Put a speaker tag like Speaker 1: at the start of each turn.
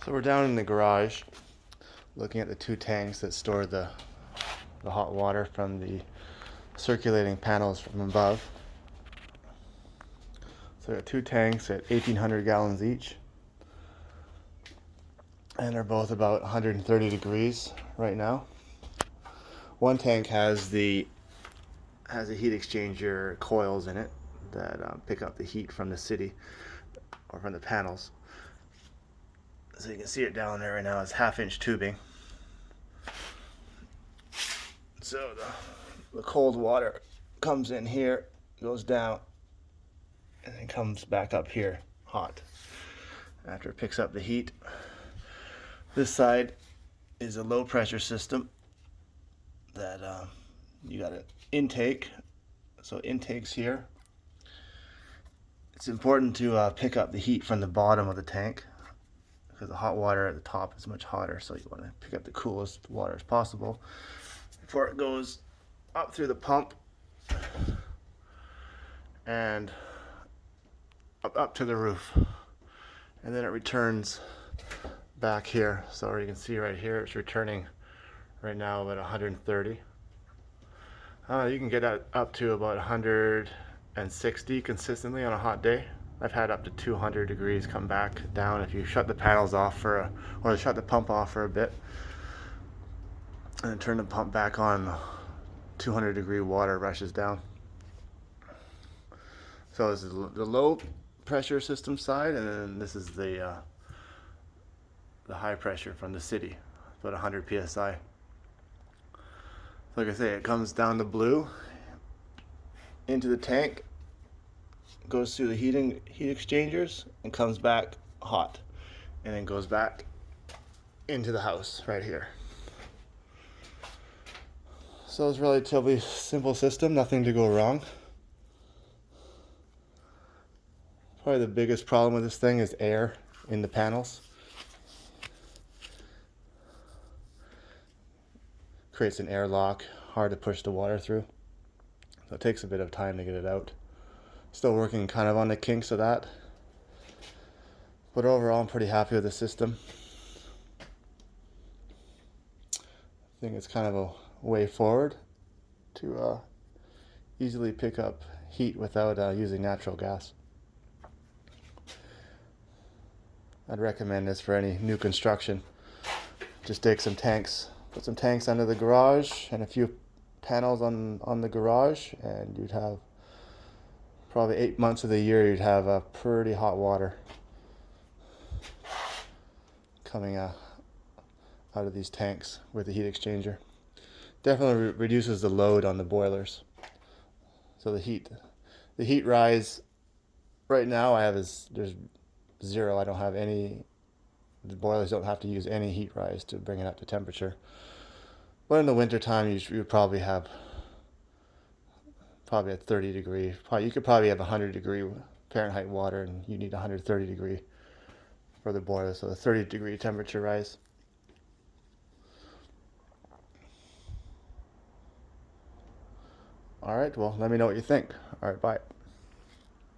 Speaker 1: So we're down in the garage looking at the two tanks that store the hot water from the circulating panels from above. So we got two tanks at 1,800 gallons each, and they're both about 130 degrees right now. One tank has a heat exchanger coils in it that pick up the heat from the city or from the panels. So you can see it down there right now. It's 1/2-inch tubing. So the cold water comes in here, goes down, and then comes back up here hot after it picks up the heat. This side is a low pressure system that you got an intake. So intakes here. It's important to pick up the heat from the bottom of the tank, because the hot water at the top is much hotter, so you want to pick up the coolest water as possible before it goes up through the pump and up to the roof, and then it returns back here. So you can see right here it's returning right now about 130. You can get up to about 160 consistently on a hot day. I've had up to 200 degrees come back down if you shut the panels off or shut the pump off for a bit and then turn the pump back on. 200 degree water rushes down. So this is the low pressure system side, and then this is the high pressure from the city, about 100 psi. Like I say, it comes down the blue into the tank, goes through the heat exchangers, and comes back hot, and then goes back into the house right here. So it's a relatively simple system, nothing to go wrong. Probably the biggest problem with this thing is air in the panels. Creates an airlock, hard to push the water through. So it takes a bit of time to get it out. Still working kind of on the kinks of that. But overall, I'm pretty happy with the system. I think it's kind of a way forward to easily pick up heat without using natural gas. I'd recommend this for any new construction. Just take some tanks, put some tanks under the garage and a few panels on the garage, and you'd have probably 8 months of the year you'd have a pretty hot water coming out of these tanks with the heat exchanger. Definitely reduces the load on the boilers. So the heat rise right now there's zero. I don't have any. The boilers don't have to use any heat rise to bring it up to temperature. But in the winter time, you would probably have at 30 degree. You could probably have 100 degree Fahrenheit water, and you need 130 degree for the boiler. So a 30 degree temperature rise. All right, well, let me know what you think. All right, bye.